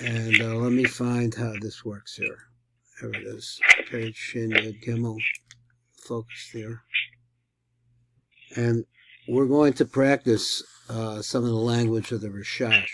And let me find how this works here. There it is. Page Shin Yud Gimel. Focus there. And we're going to practice some of the language of the Rashash.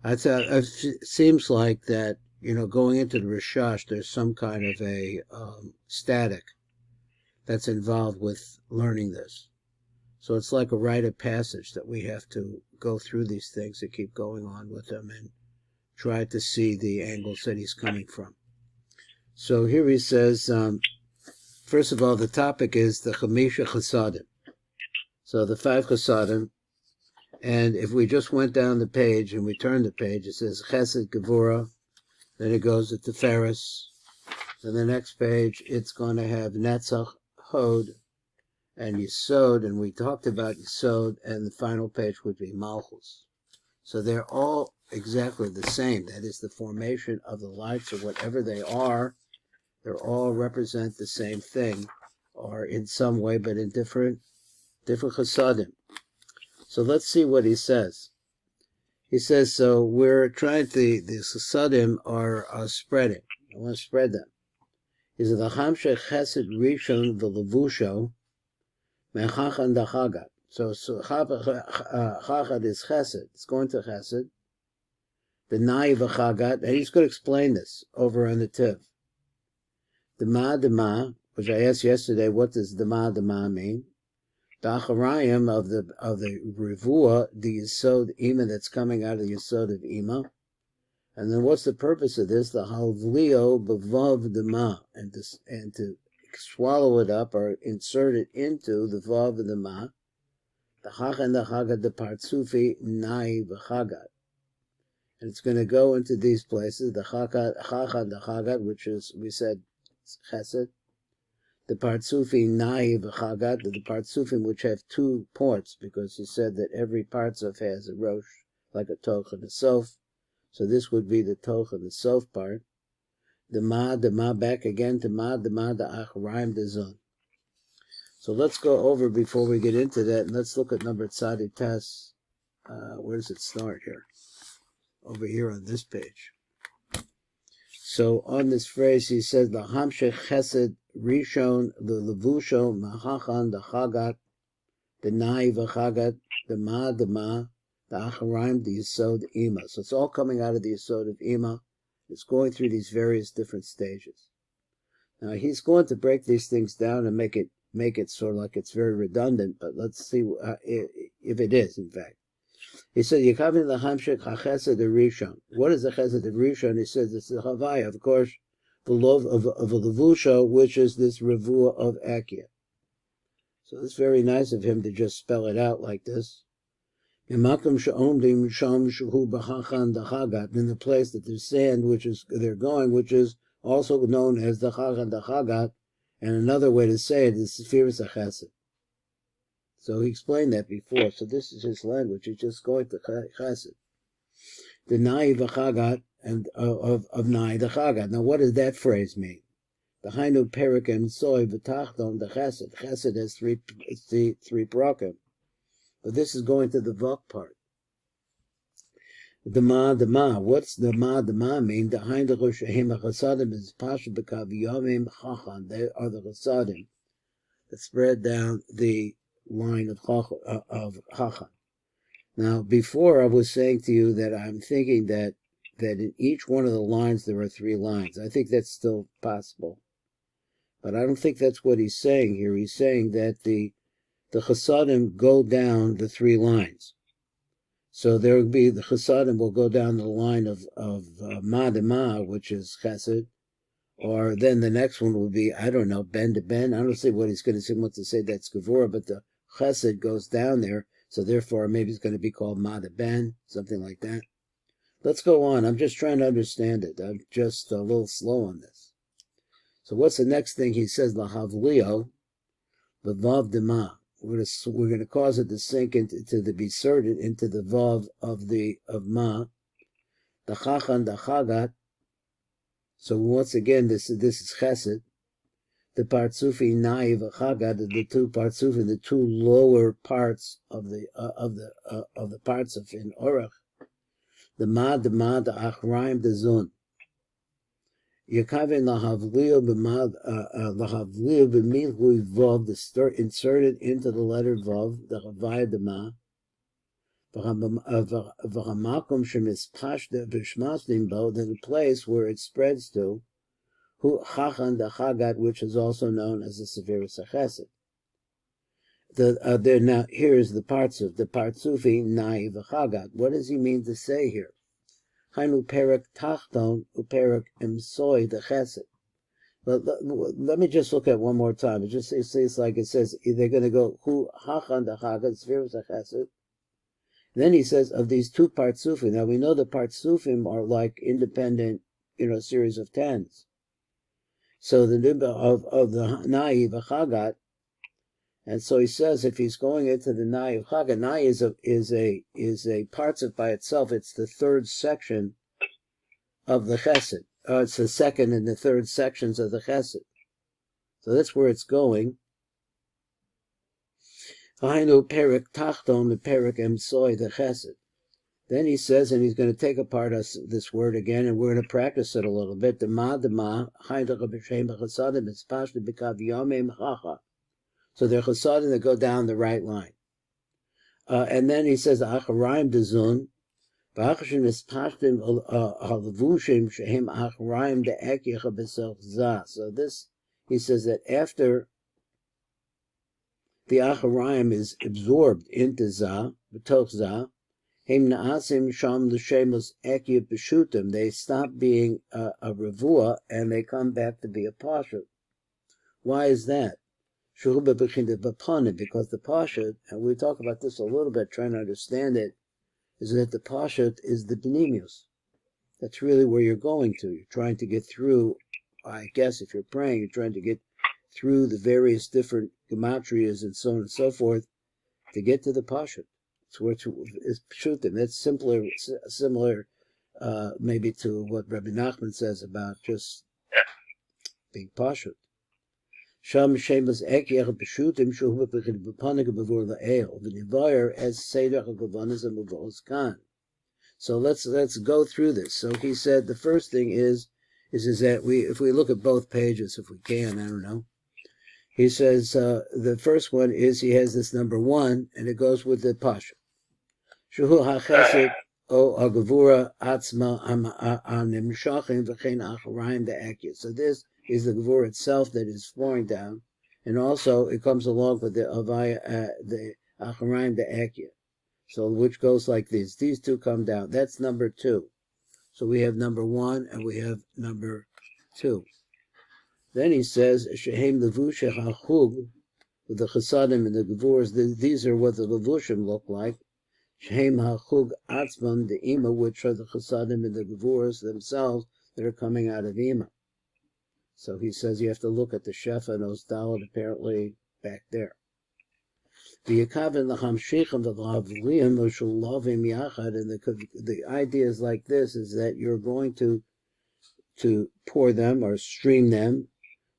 It seems like that, going into the Rashash, there's some kind of a static that's involved with learning this. So it's like a rite of passage that we have to go through these things and keep going on with them and try to see the angles that he's coming from. So here he says, first of all, the topic is the Chamisha Chasadim. So the 5 Chasadim, and if we just went down the page and we turned the page, it says Chesed Gevurah, then it goes to Tiferes. Then the next page, it's going to have Netzach, Hod, and Yesod, and we talked about Yesod, and the final page would be Malchus. So they're all exactly the same. That is the formation of the lights, or whatever they are. They all represent the same thing, or in some way, but in different chasadim. So let's see what he says. He says, so we're trying to, the chasadim are spreading. I want to spread them. He says, the Hamshech Chesed Rishon V'Levusho Mechachan Dachagat. So Chachad is Chesed. It's going to Chesed. The Nai V'Chagat, and he's going to explain this over on the Tiv. Dema, which I asked yesterday, what does Dema mean? The Acharayim of the Revuah, the Yesod Ima that's coming out of the Yesod of Ima. And then what's the purpose of this? The Halvlio B'Vav Dema, and to swallow it up or insert it into the Vav of the Ma, the Chachan the Chagat, the Partsufi Nai V'Chagat. And it's going to go into these places, the Chachan the Chagat, which is, we said, Chesed, the Partsufi Nai V'Chagat, the Partsufim which have 2 ports, because he said that every Partsuf has a Rosh, like a Toch and a Sof. So this would be the Toch and the Sof part. The Ma, back again to Ma, the Acharaim, the Zon. So let's go over before we get into that, and let's look at number Tzadik Tes. Where does it start here? Over here on this page. So on this phrase, he says, the Hamshech Chesed Rishon, the Levusho, Mahachan, the Chagat, the Nai V'Chagat, the Ma, the Acharaim, the Yesod Ima. So it's all coming out of the Yesod of Ima. It's going through these various different stages. Now he's going to break these things down and make it sort of like it's very redundant, but let's see if it is, in fact. He said, Yekavin l'hamshek ha'chesed Rishon. What is the chesed Rishon? He says it's the Havayah, of course, the love of a levusha, which is this Revuah of Akya. So it's very nice of him to just spell it out like this. In the place that there's sand, which is they're going, which is also known as the Chachan Dachagat, and another way to say it is SEFIRAT Chesed. So he explained that before. So this is his language. He's just going to Chesed. The Nai V'Chagat and of Nai the Chagat. Now what does that phrase mean? The Hainu Perikim Soy V'Tachton the Chesed. Chesed has three parakim. But this is going to the Vok part. The Ma. What's the Ma mean? The Hainu Chosheim HaChasadim is Pasha B'Kav Yomim Chachan. They are the Chasadim that spread down the line of Chachan. Now, before I was saying to you that I'm thinking that in each one of the lines there are 3 lines. I think that's still possible. But I don't think that's what he's saying here. He's saying that the Chasadim go down the 3 lines. So there will be, the Chasadim will go down the line of Ma de Ma, which is Chesed, or then the next one will be, I don't know, Ben to Ben. I don't see what he's going to say, what to say that's Gevurah, but the Chesed goes down there, so therefore maybe it's going to be called Ma de Ben, something like that. Let's go on. I'm just trying to understand it. I'm just a little slow on this. So what's the next thing? He says, La Havlio, the Vav de Ma. We're going to cause it to sink to be inserted into the Vav of Ma. The Chachan, the Chagat. So once again, this is Chesed. The Partsufi Nai V'Chagat, the 2 Partsufi, the 2 lower parts of the parts of in Orach. The the ma achraim the zun. Yekavin lahavliyo b'milhui vav, the start inserted into the letter vav, the Havayah the ma. V'hamakom shemispashta b'shmasdim bo, then the place where it spreads to, hu chachan the chagat, which is also known as the SEFIRAT chesed. Now here is the partsuf, the partsufi nai v'chagat. What does he mean to say here? Hainu perak tachton uperak emsoi the chesed. Let me just look at one more time. It's like it says they're going to go hu hachan the chagat SEFIRAT chesed. Then he says of these two partsufim. Now we know the partsufim are like independent, series of tens. So the number of the nai v'chagat. And so he says, if he's going into the Nai of Chagat, Nai is a partsuf by itself. It's the third section of the Chesed. It's the second and the third sections of the Chesed. So that's where it's going. Hainu perik tachton the perik emsoi the Chesed. Then he says, and he's going to take apart this word again, and we're going to practice it a little bit. The ma hainu b'shem b'chasadim b'spashta b'kav yomim chacha. So they're chasadim that go down the right line. And then he says, Acharaim dezun, V'achashim espashtim halavushim shehem Acharaim de'ekyecha b'soch zah. So this, he says that after the Acharaim is absorbed into zah, b'toch zah, hem na'asim sham l'shemos ekye b'shutim. They stop being a revuah and they come back to be a pashut. Why is that? Because the Pashat, and we talk about this a little bit, trying to understand it, is that the Pashat is the Benimius. That's really where you're going to. You're trying to get through, I guess if you're praying, you're trying to get through the various different gematrias and so on and so forth to get to the Pashat. It's where it's Pshutim. That's similar maybe to what Rabbi Nachman says about just being Pashat. Sham shemas ekyach b'shutim shuhu b'panik b'vur la'el v'nivayer as seder hakavanot and muvos kan. So let's go through this. So he said the first thing is that if we look at both pages, if we can, I don't know. He says the first one is he has this number 1 and it goes with the pasha. Shuhu hachesed o agavura atzma animshachim v'chein acharayim de'ekya. So this is the gevura itself that is flowing down, and also it comes along with the Havayah, the acharayim de'ekya. So which goes like this. These two come down. That's number 2. So we have number 1 and we have number 2. Then he says shehem levushech hachug, with the chasadim and the gevuras. These are what the levushim look like. Shehem hachug atzman the ima, which are the chasadim and the gevuras themselves that are coming out of ima. So he says you have to look at the shefa and those dalet apparently back there. The idea is like this: is that you're going to pour them or stream them,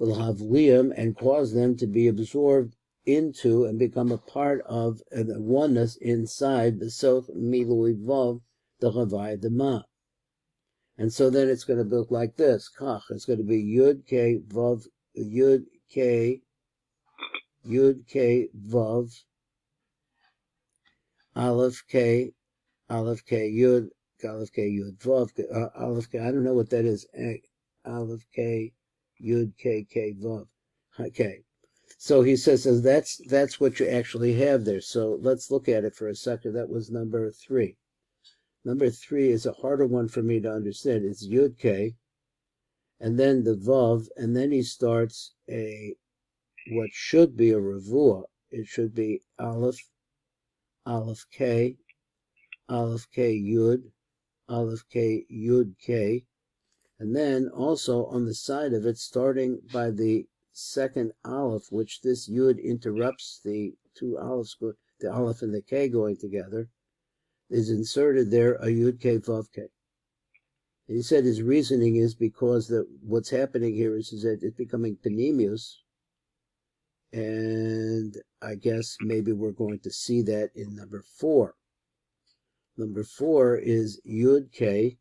and cause them to be absorbed into and become a part of the oneness inside the soch milui vav, the Havayah the ma. And so then it's going to look like this. Kach. It's going to be Yud K Vav Yud K Vav Aleph K Yud Vav Aleph K. I don't know what that is. Aleph K Yud K Vav. Okay. So he says that's what you actually have there. So let's look at it for a second. That was number 3. Number 3 is a harder one for me to understand. It's Yud K, and then the Vav, and then he starts what should be a Revuah. It should be Aleph K, Yud, Aleph K, Yud K, and then also on the side of it, starting by the second Aleph, which this Yud interrupts the 2 Alephs, the Aleph and the K going together, is inserted there a Yud K Vav K. And he said his reasoning is because what's happening here is that it's becoming panemius, and I guess maybe we're going to see that in number 4. Number 4 is Yud K.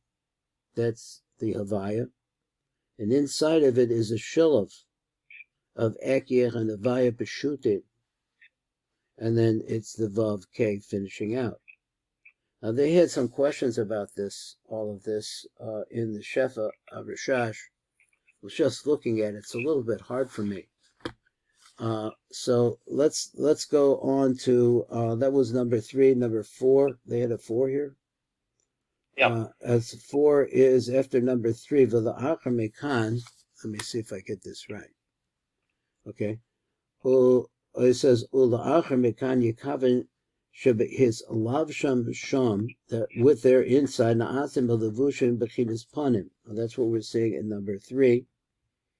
That's the Havayah. And inside of it is a Shalom of Akya and Havayah Peshutit. And then it's the Vav K finishing out. Now they had some questions about this, all of this, in the Shefa of Rashash. I was just looking at it. It's a little bit hard for me. So let's go on to, that was number 3, number 4. They had a 4 here. Yeah. As 4 is after number 3, V'la'achar mekan. Let me see if I get this right. Okay. It says, Ula'achar mekan yikaven his lavsham sham, that with their inside, na'asim b'levushim b'chinas panim. That's what we're seeing in number 3.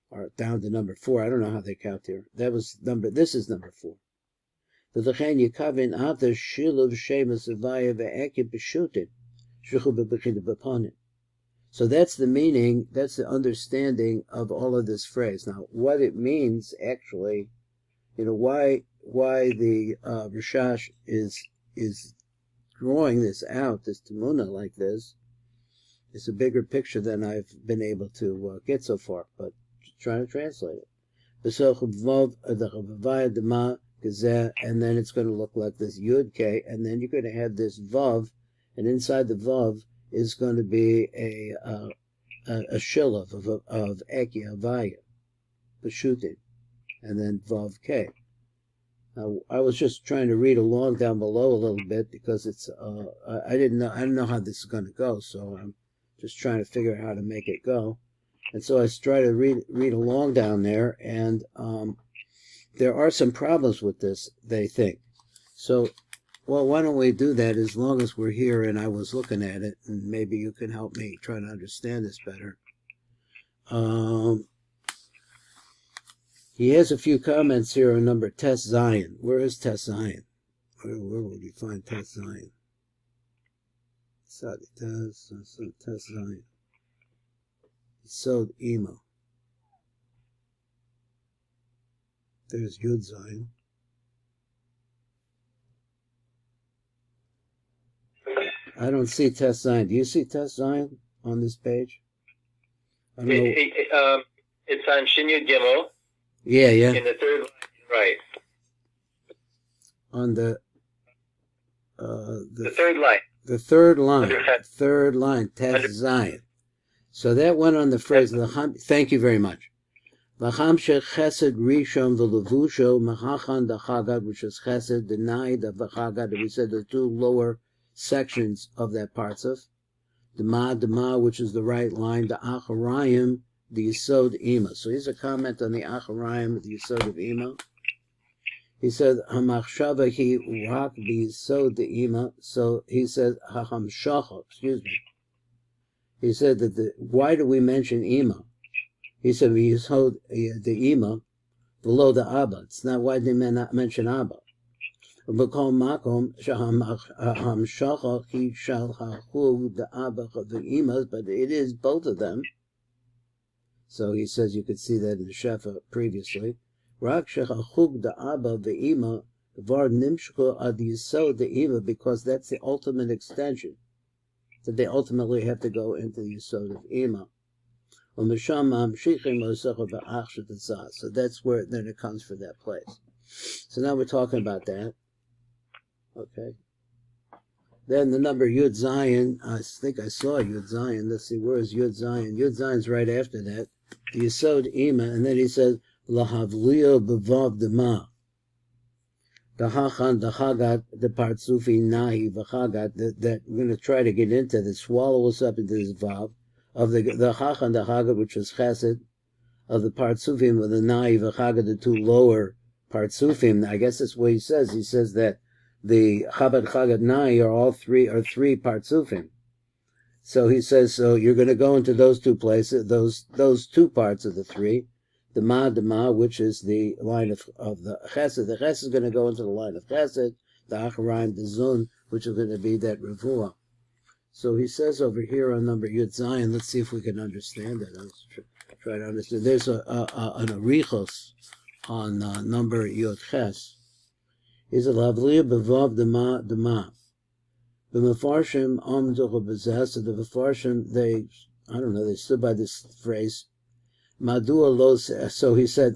Or down to number 4. I don't know how they count here. This is number 4. V'lechen yikaven after shiluv shemus Havayah ve'ekib b'shutin shruchu b'b'china b'panim. So that's the meaning, that's the understanding of all of this phrase. Now, what it means actually, why the Rashash is drawing this out, this Tamuna like this, it's a bigger picture than I've been able to get so far, but trying to translate it. And then it's going to look like this Yud K, and then you're going to have this Vav, and inside the Vav is going to be a Shilov of Akya Havayah, Peshutin, and then Vav K. Now, I was just trying to read along down below a little bit because it's I don't know how this is going to go, so I'm just trying to figure out how to make it go. And so I try to read along down there, and there are some problems with this, they think. So, well, why don't we do that as long as we're here and I was looking at it, and maybe you can help me try to understand this better. He has a few comments here on number Tes Zion. Where is Tes Zion? Where would you find Tes Zion? Tes Zion. Sod Ima. There's Yud Zion. I don't see Tes Zion. Do you see Tes Zion on this page? I don't know. It's on Shin Yud Gimel. Yeah. In the third line, right. On the third line. The third line. Third line, Tes Zion. So that went on the phrase, thank you very much. L'cham chesed rishon v'levusho machachan dachagad, which is chesed, the naid of the chagad, we said the 2 lower sections of that parts of. The ma, which is the right line, the acharayim, the yisod ima. So here's a comment on the acharayim, the yisod of ima. He said, hamachshava hi rak the yisod the ima. So he said, hahamshacha, excuse me. He said that why do we mention ima? He said we hold the ima below the abba. It's not why they not mention abba. But it is both of them. So he says you could see that in the Shefa previously. Because that's the ultimate extension. That they ultimately have to go into the Yisod of Ima. So that's where then it comes for that place. So now we're talking about that. Okay. Then the number Yud Zion, I think I saw Yud Zion. Let's see, where is Yud Zion? Yud Zion's right after that. The Yisod Ima, and then he says, Lahavliyo B'vav Dema. The Hachan, the Chagat, the Partsufi, Nahi, the Chagat, that we're going to try to get into, that swallow us up into this Vav, of the Hachan, the Chagat, which was Chesed, of the Partsufim, of the Nahi, the Chagat, the 2 lower Partsufim. I guess that's what he says. He says that the Chabad, Chagat, Nahi are three Partsufim. So he says, so you're going to go into those 2 places, those 2 parts of the 3. The Ma, which is the line of the Chesed. The Chesed is going to go into the line of Chesed. The Acharayim, the Zun, which is going to be that Revuah. So he says over here on number Yud Zion, let's see if we can understand it. Let's try to understand. There's an Arichos on number Yud Ches. He's a Lavliya Bevav Dema. The Mefarshim Amduch B'Zeh, the Mefarshim, they stood by this phrase. Madua lo, so he said,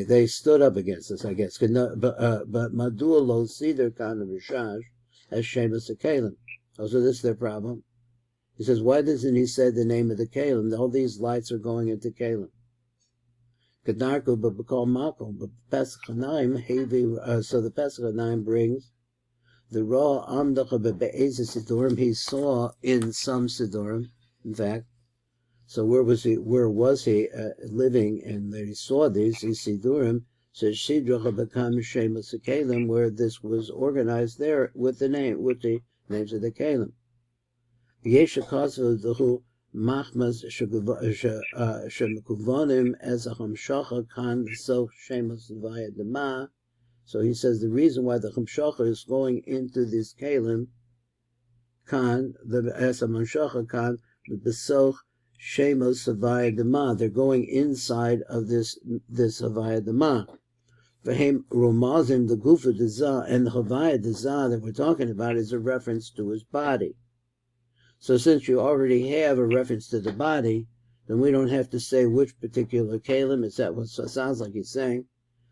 they stood up against us, I guess. But Madua lo Sider Kana Rashash as Shemus Kalim. So this is their problem. He says, why doesn't he say the name of the Kalim? All these lights are going into Kalim. Kedarko b'bekol makom, but Pesach Hanayim, so the Pesach Hanayim brings the raw amdacha be'ezeh sidurim he saw in some sidurim, in fact. So where was he living, and that he saw these sidurim? Says Shidracha Bekam Shemus Kalim, where this was organized there with the names of the Kalim. V'yesha Kasav Machmas Shemekuvonim as a Hamshacha Kan Soch Shemus Havayah Dema. So he says the reason why the Hamshacha is going into this Kalim Kan, the as a Hamshacha Kan, the Soch Shemus Havayah Dema. They're going inside of this Havayah Dema. For him, Romazim, the Gufa Dezah, and the Havayah Dezah that we're talking about is a reference to his body. So since you already have a reference to the body, then we don't have to say which particular kalim. Is that what it sounds like he's saying?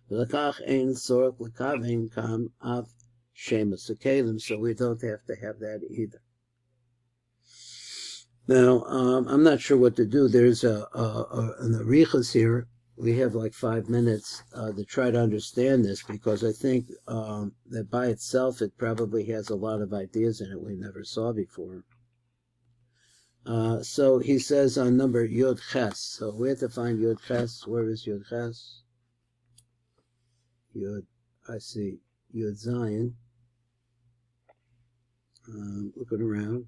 L'kach ein sorach l'kavein kam av shemus kalim. So we don't have to have that either. Now, I'm not sure what to do. There's an arichas here. We have like 5 minutes to try to understand this, because I think that by itself it probably has a lot of ideas in it we never saw before. So he says on number Yod Ches. So we have to find Yod Ches. Where is Yod Ches? I see Yod Zion. Looking around.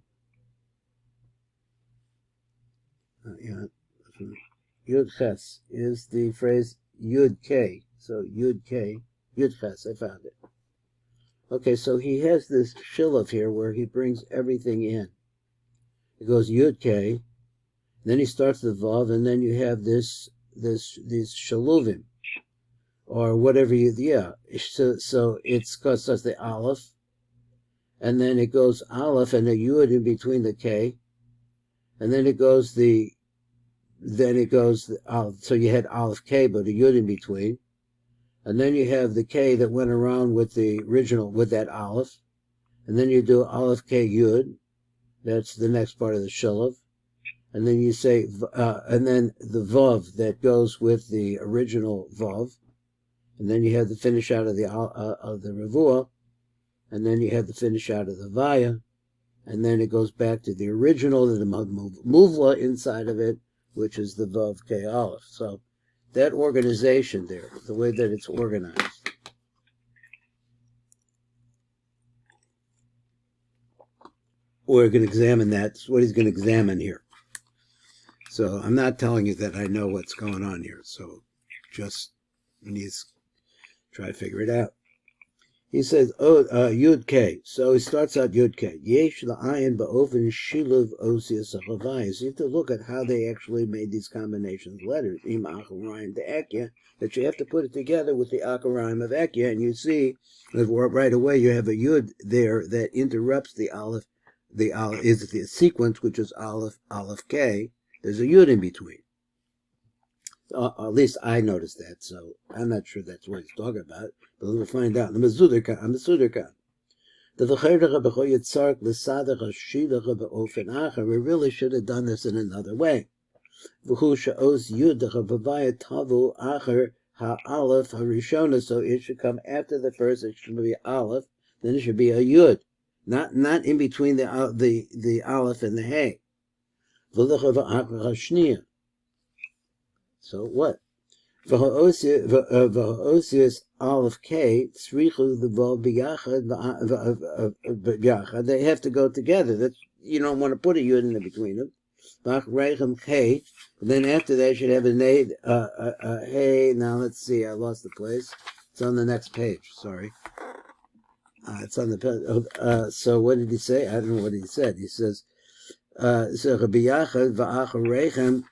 Yod Ches is the phrase Yud K. So Yud K, Yud Ches, I found it. Okay, so he has this shilov here where he brings everything in. It goes Yud K, then he starts the Vav, and then you have these Shaluvim, or whatever so it's because that's the Aleph, and then it goes Aleph and a Yud in between the K, and then it goes so you had Aleph K, but a Yud in between, and then you have the K that went around with the original, with that Aleph, and then you do Aleph K Yud. That's the next part of the Shalav. And then you say, and then the Vav that goes with the original Vav. And then you have the finish out of the Revuah. And then you have the finish out of the Havayah. And then it goes back to the original, the Muvla inside of it, which is the Vav K Aleph. So that organization there, the way that it's organized. We're going to examine that. That's what he's going to examine here. So I'm not telling you that I know what's going on here. So just we need to try to figure it out. He says, Yud K. So he starts out Yud K. Yesh la'ayin ba'ofen shiluv osius Havayah. So you have to look at how they actually made these combinations of letters. Im Akharayim de Akya. That you have to put it together with the Akharayim of Akya. And you see that right away you have a Yud there that interrupts the Aleph. The Aleph is the sequence, which is Aleph K. There's a Yud in between. At least I noticed that, so I'm not sure that's what he's talking about, but we'll find out. I'm a Suderkan. We really should have done this in another way. So it should come after the first, it should be Aleph, then it should be a Yud. Not in between the Aleph and the Hey. So what? V'ha'osius Aleph K tzrichu the vav biyachad. They have to go together. That's, you don't want to put a yud in between them. V'achreichem K. Then after that, you should have a nade. Hey. Now let's see. I lost the place. It's on the next page. Sorry. It's on the. So what did he say? I don't know what he said. He says, "So biyachad v'achreichem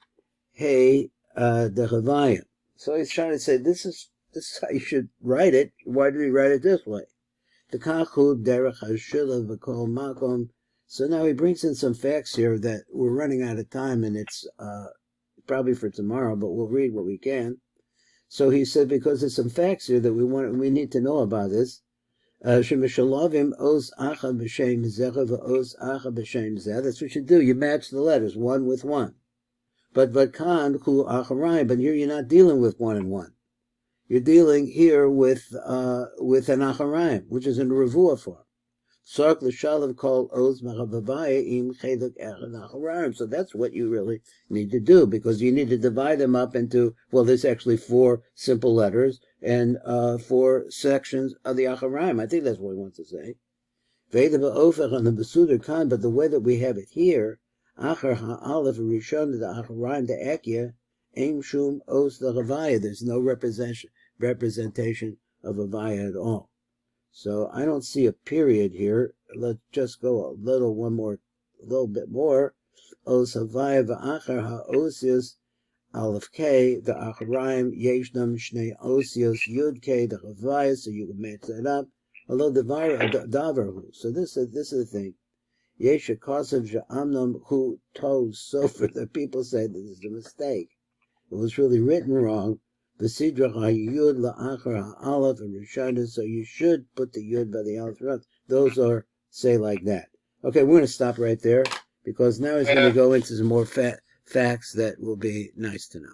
Hey." The Havayah. So he's trying to say this is how you should write it. Why did he write it this way? The kachu derech hashila v'kol makom So now he brings in some facts here that we're running out of time, and it's probably for tomorrow, but we'll read what we can. So he said, because there's some facts here that we need to know about this. That's what you do. You match the letters, one with one. But here you're not dealing with one and one. You're dealing here with an acharayim, which is in Revuah form. So that's what you really need to do, because you need to divide them up into, well, there's actually 4 simple letters and 4 sections of the acharayim. I think that's what he wants to say. But the way that we have it here, achar ha'alef rishon the acharayim the Akya, aim shum os the Havayah. There's no representation of Havayah at all. So I don't see a period here. Let's just go a little bit more. Os Havayah v'achar ha'osius aleph k the acharayim yeshnam shnei osius yud k the Havayah. So you can match that up. Although the davar. So this is the thing. Yesha kosav ja'amnam hu to sofer. The people say this is a mistake. It was really written wrong. The sidra yud la'achar ha'alef and rishayna, so you should put the yud by the aleph. Those are say like that. Okay, we're going to stop right there, because now he's going to go into some more facts that will be nice to know.